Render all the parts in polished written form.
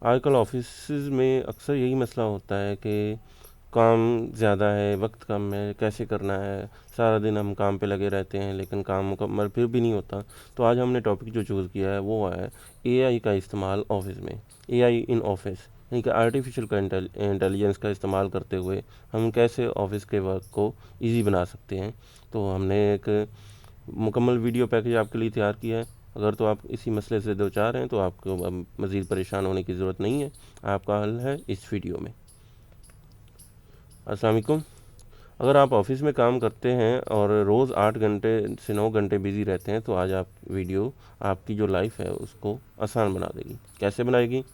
आजकल ऑफिसेज में अक्सर यही मसला होता है कि काम ज़्यादा है, वक्त कम है, कैसे करना है। सारा दिन हम काम पे लगे रहते हैं लेकिन काम मुकम्मल फिर भी नहीं होता। तो आज हमने टॉपिक जो चूज़ किया है वो है एआई का इस्तेमाल ऑफिस में। एआई इन ऑफिस, यानी कि आर्टिफिशियल इंटेलिजेंस का इस्तेमाल करते हुए हम कैसे ऑफिस के वर्क को ईजी बना सकते हैं। तो हमने एक मुकम्मल वीडियो पैकेज आपके लिए तैयार किया है। अगर तो आप इसी मसले से दो चार हैं तो आपको अब मज़ीद परेशान होने की ज़रूरत नहीं है। आपका हल है इस वीडियो में। अस्सलाम वालेकुम। अगर आप ऑफिस में काम करते हैं और रोज़ 8 घंटे से 9 घंटे बिज़ी रहते हैं तो आज आप वीडियो आपकी जो लाइफ है उसको आसान बना देगी। कैसे बनाएगी?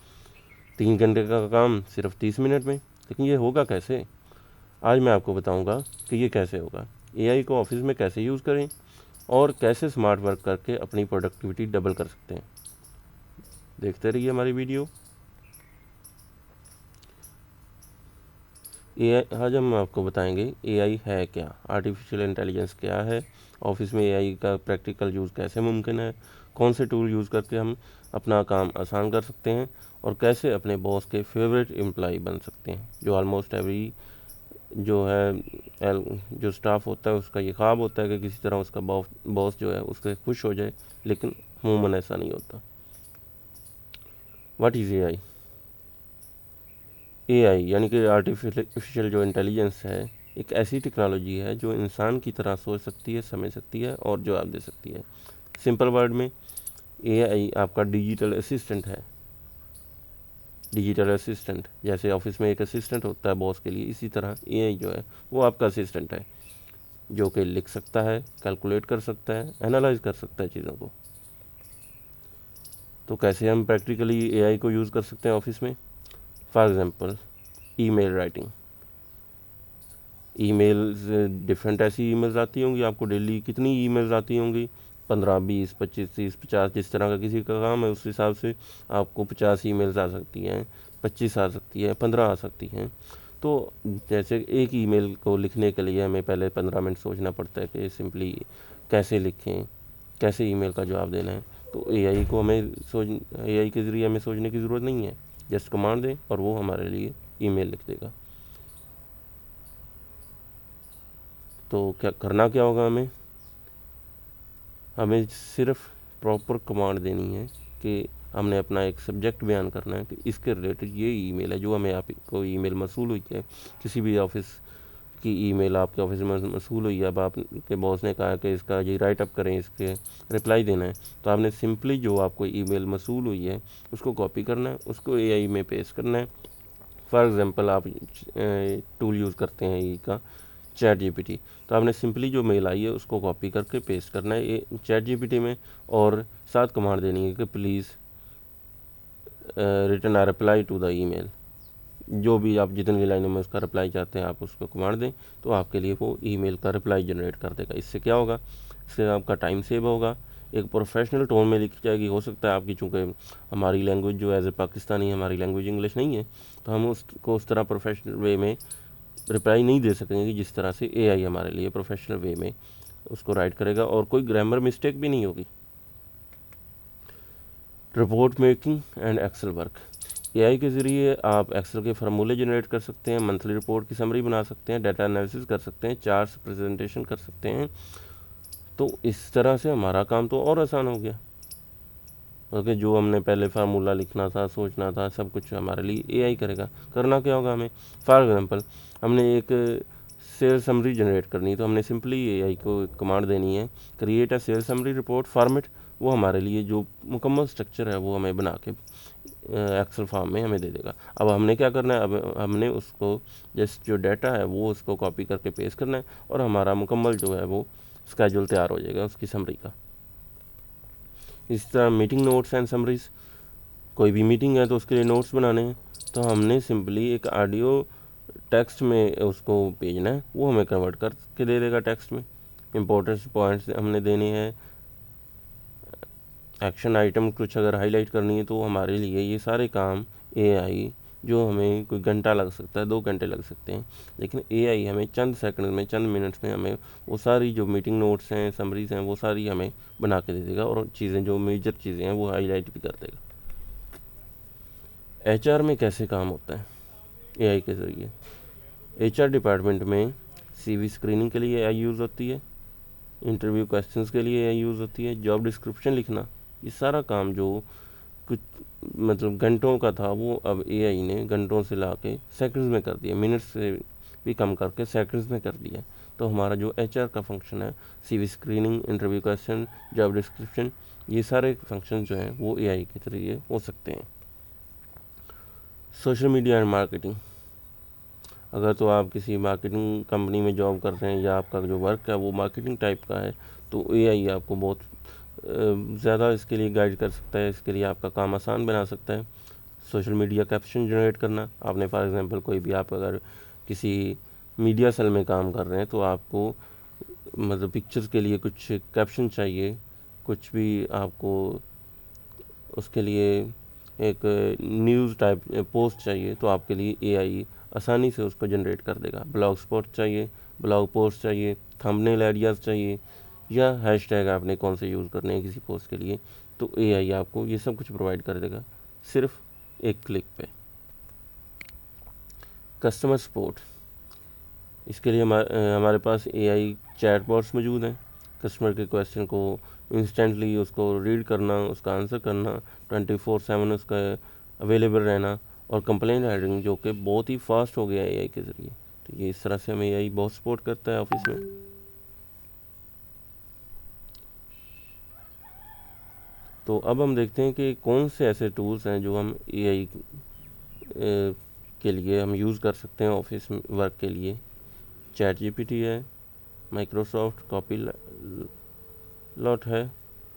3 घंटे का काम सिर्फ 30 मिनट में। लेकिन ये होगा कैसे? आज मैं आपको बताऊंगा कि ये कैसे होगा। एआई को ऑफिस में कैसे यूज़ करें और कैसे स्मार्ट वर्क करके अपनी प्रोडक्टिविटी डबल कर सकते हैं। देखते रहिए हमारी वीडियो। एआई आज हम आपको बताएंगे एआई है क्या, आर्टिफिशियल इंटेलिजेंस क्या है, ऑफिस में एआई का प्रैक्टिकल यूज़ कैसे मुमकिन है, कौन से टूल यूज़ करके हम अपना काम आसान कर सकते हैं और कैसे अपने बॉस के फेवरेट एम्प्लॉय बन सकते हैं। जो ऑलमोस्ट एवरी जो है जो स्टाफ होता है उसका ये ख्वाब होता है कि किसी तरह उसका बॉस जो है उससे खुश हो जाए, लेकिन अमूमन ऐसा नहीं होता। What is AI? एआई यानी कि आर्टिफिशियल जो इंटेलिजेंस है, एक ऐसी टेक्नोलॉजी है जो इंसान की तरह सोच सकती है, समझ सकती है और जवाब दे सकती है। सिंपल वर्ड में, एआई आपका डिजिटल असिस्टेंट है। डिजिटल असिस्टेंट, जैसे ऑफिस में एक असिस्टेंट होता है बॉस के लिए, इसी तरह एआई जो है वो आपका असिस्टेंट है, जो कि लिख सकता है, कैलकुलेट कर सकता है, एनालाइज कर सकता है चीज़ों को। तो कैसे हम प्रैक्टिकली एआई को यूज़ कर सकते हैं ऑफिस में? For example, email writing. Emails, different ऐसी ईमेल्स आती होंगी आपको डेली। कितनी ईमेल्स आती होंगी? 15, 20, 25, 30, 50, जिस तरह का किसी का काम है उस हिसाब से आपको 50 ईमेल्स आ सकती हैं, 25 आ सकती हैं, 15 आ सकती हैं। तो जैसे एक ईमेल को लिखने के लिए हमें पहले 15 मिनट सोचना पड़ता है कि सिंपली कैसे लिखें, कैसे ईमेल का जवाब देना है। तो एआई के ज़रिए हमें सोचने की ज़रूरत नहीं है। जस्ट कमांड दें और वो हमारे लिए ईमेल लिख देगा। तो क्या करना क्या होगा हमें? हमें सिर्फ प्रॉपर कमांड देनी है कि हमने अपना एक सब्जेक्ट बयान करना है कि इसके रिलेटेड ये ईमेल है जो हमें आपको ईमेल मसूल हुई है। किसी भी ऑफिस की ईमेल आपके ऑफिस में मसूल हुई है, अब आपके बॉस ने कहा कि इसका ये राइट अप करें, इसके रिप्लाई देना है, तो आपने सिंपली जो आपको ईमेल मसूल हुई है उसको कॉपी करना है, उसको एआई में पेस्ट करना है। फॉर एग्ज़ाम्पल, आप टूल यूज़ करते हैं ई का, चैट जीपीटी। तो आपने सिंपली जो मेल आई है उसको कॉपी करके पेस्ट करना है ये चैट जीपीटी में, और साथ कमांड देनी है कि please return a reply to the email. जो भी आप जितनी लाइनों में उसका रिप्लाई चाहते हैं आप उसको कमांड दें, तो आपके लिए वो ईमेल का रिप्लाई जनरेट कर देगा। इससे क्या होगा? इससे आपका टाइम सेव होगा, एक प्रोफेशनल टोन में लिखी जाएगी। हो सकता है आपकी, चूँकि हमारी लैंग्वेज जो एज ए पाकिस्तानी, हमारी लैंग्वेज इंग्लिश नहीं है, तो हम उसको उस तरह प्रोफेशनल वे में रिप्लाई नहीं दे सकेंगे जिस तरह से एआई हमारे लिए प्रोफेशनल वे में उसको राइट करेगा, और कोई ग्रामर मिस्टेक भी नहीं होगी। Report making and Excel work. AI के ज़रिए आप एक्सेल के फार्मूले जनरेट कर सकते हैं, मंथली रिपोर्ट की समरी बना सकते हैं, डाटा एनालिसिस कर सकते हैं, चार्ट्स प्रेजेंटेशन कर सकते हैं। तो इस तरह से हमारा काम तो और आसान हो गया, क्योंकि जो हमने पहले फार्मूला लिखना था, सोचना था, सब कुछ हमारे लिए एआई करेगा। करना क्या होगा हमें? फॉर एग्जांपल, हमने एक सेल समरी जनरेट करनी है, तो हमने सिंपली एआई को कमांड देनी है, create a sale summary report format. वो हमारे लिए जो मुकम्मल स्ट्रक्चर है वो हमें बना के एक्सेल फॉर्म में हमें दे देगा। अब हमने क्या करना है? अब हमने उसको जस्ट जो डाटा है वो उसको कॉपी करके पेस्ट करना है, और हमारा मुकम्मल जो है वो स्केजूल तैयार हो जाएगा उसकी समरी का। इस तरह मीटिंग नोट्स एंड समरीज, कोई भी मीटिंग है तो उसके लिए नोट्स बनाने हैं, तो हमने सिंपली एक ऑडियो टेक्स्ट में उसको भेजना है, वो हमें कन्वर्ट करके दे देगा टेक्स्ट में। इंपॉर्टेंट पॉइंट्स हमने देने हैं, एक्शन आइटम कुछ अगर हाईलाइट करनी है, तो हमारे लिए ये सारे काम एआई, जो हमें कोई घंटा लग सकता है, 2 घंटे लग सकते हैं, लेकिन एआई हमें चंद सेकंड में, चंद मिनट्स में हमें वो सारी जो मीटिंग नोट्स हैं, समरीज हैं, वो सारी हमें बना के दे देगा, और चीज़ें जो मेजर चीज़ें हैं वो हाईलाइट भी कर देगा। एचआर में कैसे काम होता है एआई के ज़रिए? एचआर डिपार्टमेंट में सीवी स्क्रीनिंग के लिए एआई यूज़ होती है, इंटरव्यू क्वेश्चंस के लिए एआई यूज़ होती है, जॉब डिस्क्रिप्शन लिखना, ये सारा काम जो कुछ मतलब घंटों का था वो अब एआई ने घंटों से ला के सेकंड्स में कर दिया, मिनट्स से भी कम करके सेकंड्स में कर दिया। तो हमारा जो एचआर का फंक्शन है, CV screening, interview question, job description, ये सारे फंक्शन जो हैं वो एआई के जरिए हो सकते हैं। सोशल मीडिया एंड मार्केटिंग, अगर तो आप किसी मार्केटिंग कंपनी में जॉब कर रहे हैं या आपका जो वर्क है वो मार्केटिंग टाइप का है, तो एआई आपको बहुत ज़्यादा इसके लिए गाइड कर सकता है, इसके लिए आपका काम आसान बना सकता है। सोशल मीडिया कैप्शन जनरेट करना, आपने फॉर एग्जांपल कोई भी आप अगर किसी मीडिया सेल में काम कर रहे हैं तो आपको मतलब पिक्चर्स के लिए कुछ कैप्शन चाहिए, कुछ भी आपको उसके लिए एक न्यूज़ टाइप पोस्ट चाहिए, तो आपके लिए एआई आसानी से उसको जनरेट कर देगा। ब्लॉग स्पॉट चाहिए, ब्लॉग पोस्ट चाहिए, थंबनेल आइडियाज़ चाहिए, या हैशटैग आपने कौन से यूज़ करने हैं किसी पोस्ट के लिए, तो एआई आपको ये सब कुछ प्रोवाइड कर देगा सिर्फ एक क्लिक पे। कस्टमर सपोर्ट, इसके लिए हमारे पास एआई चैटबॉट्स मौजूद हैं। कस्टमर के क्वेश्चन को इंस्टेंटली उसको रीड करना, उसका आंसर करना, 24/7 उसका अवेलेबल रहना, और कंप्लेंट हैंडलिंग जो कि बहुत ही फास्ट हो गया है एआई के ज़रिए। तो ये इस तरह से हमें एआई बहुत सपोर्ट करता है ऑफिस में। तो अब हम देखते हैं कि कौन से ऐसे टूल्स हैं जो हम एआई के लिए हम यूज़ कर सकते हैं ऑफिस वर्क के लिए। चैट जीपीटी है, माइक्रोसॉफ्ट कॉपीलॉट है,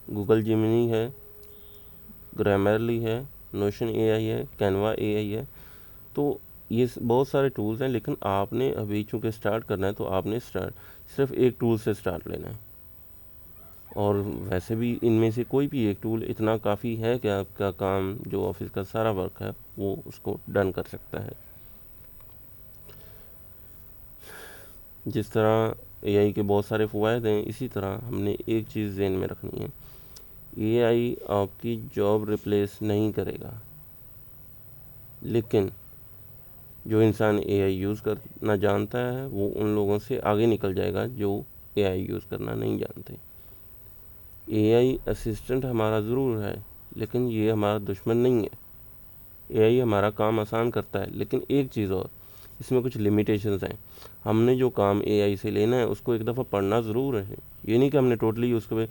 गूगल जेमिनी है, ग्रामरली है, नोशन एआई है, कैनवा एआई है। तो ये बहुत सारे टूल्स हैं, लेकिन आपने अभी चूँकि स्टार्ट करना है तो आपने सिर्फ एक टूल से स्टार्ट लेना है। और वैसे भी इनमें से कोई भी एक टूल इतना काफ़ी है कि आपका काम जो ऑफिस का सारा वर्क है वो उसको डन कर सकता है। जिस तरह एआई के बहुत सारे फ़वाद हैं, इसी तरह हमने एक चीज़ ज़हन में रखनी है, एआई आपकी जॉब रिप्लेस नहीं करेगा, लेकिन जो इंसान एआई यूज़ करना जानता है वो उन लोगों से आगे निकल जाएगा जो एआई यूज़ करना नहीं जानते। एआई असिस्टेंट हमारा ज़रूर है, लेकिन ये हमारा दुश्मन नहीं है। एआई हमारा काम आसान करता है, लेकिन एक चीज़ और, इसमें कुछ लिमिटेशंस हैं। हमने जो काम एआई से लेना है उसको एक दफ़ा पढ़ना ज़रूर है, ये नहीं कि हमने टोटली उसको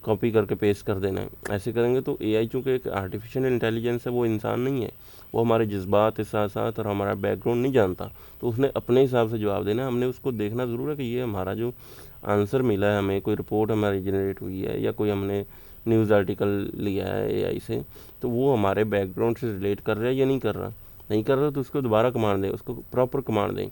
कॉपी करके पेस्ट कर देना है। ऐसे करेंगे तो एआई चूँकि एक आर्टिफिशियल इंटेलिजेंस है, वो इंसान नहीं है, वो हमारे जज्बात, एहसासात और हमारा बैकग्राउंड नहीं जानता, तो उसने अपने हिसाब से जवाब देना है। हमने उसको देखना ज़रूर है कि ये हमारा जो आंसर मिला है, हमें कोई रिपोर्ट हमारी जनरेट हुई है या कोई हमने न्यूज़ आर्टिकल लिया है एआई से, तो वो हमारे बैकग्राउंड से रिलेट कर रहा है या नहीं कर रहा। नहीं कर रहा तो उसको दोबारा कमांड दें, उसको प्रॉपर कमांड दें।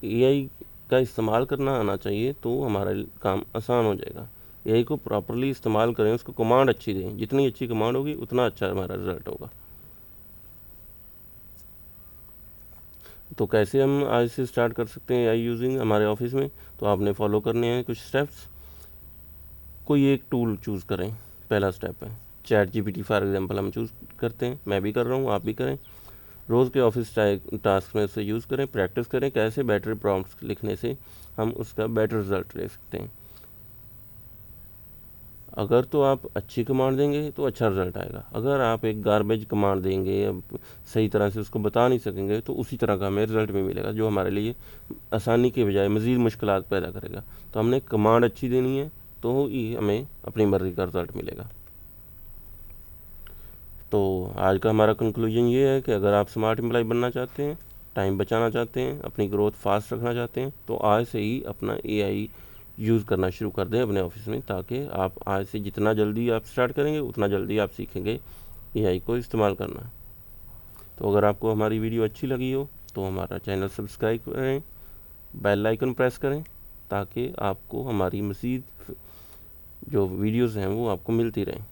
एआई का इस्तेमाल करना आना चाहिए तो हमारा काम आसान हो जाएगा। एआई को प्रॉपरली इस्तेमाल करें, उसको कमांड अच्छी दें, जितनी अच्छी कमांड होगी उतना अच्छा हमारा रिजल्ट होगा। तो कैसे हम आज से स्टार्ट कर सकते हैं एआई यूजिंग हमारे ऑफिस में? तो आपने फॉलो करने हैं कुछ स्टेप्स। कोई एक टूल चूज़ करें, पहला स्टेप है। चैट जीपीटी फॉर एग्जांपल हम चूज़ करते हैं, मैं भी कर रहा हूँ, आप भी करें। रोज़ के ऑफिस टास्क में उसे यूज़ करें, प्रैक्टिस करें कैसे बेटर प्रॉम्प्ट्स लिखने से हम उसका बेटर रिजल्ट ले सकते हैं। अगर तो आप अच्छी कमांड देंगे तो अच्छा रिजल्ट आएगा। अगर आप एक गार्बेज कमांड देंगे, सही तरह से उसको बता नहीं सकेंगे, तो उसी तरह का हमें रिजल्ट भी मिलेगा जो हमारे लिए आसानी के बजाय मज़ीद मुश्किलात पैदा करेगा। तो हमने कमांड अच्छी देनी है तो ही हमें अपनी मर्ज़ी का रिजल्ट मिलेगा। तो आज का हमारा कंक्लूजन ये है कि अगर आप स्मार्ट एम्प्लॉय बनना चाहते हैं, टाइम बचाना चाहते हैं, अपनी ग्रोथ फास्ट रखना चाहते हैं, तो आज से ही अपना एआई यूज़ करना शुरू कर दें अपने ऑफिस में, ताकि आप आज से जितना जल्दी आप स्टार्ट करेंगे उतना जल्दी आप सीखेंगे एआई को इस्तेमाल करना। तो अगर आपको हमारी वीडियो अच्छी लगी हो तो हमारा चैनल सब्सक्राइब करें, बेल आइकन प्रेस करें, ताकि आपको हमारी मज़ीद जो वीडियोज़ हैं वो आपको मिलती रहें।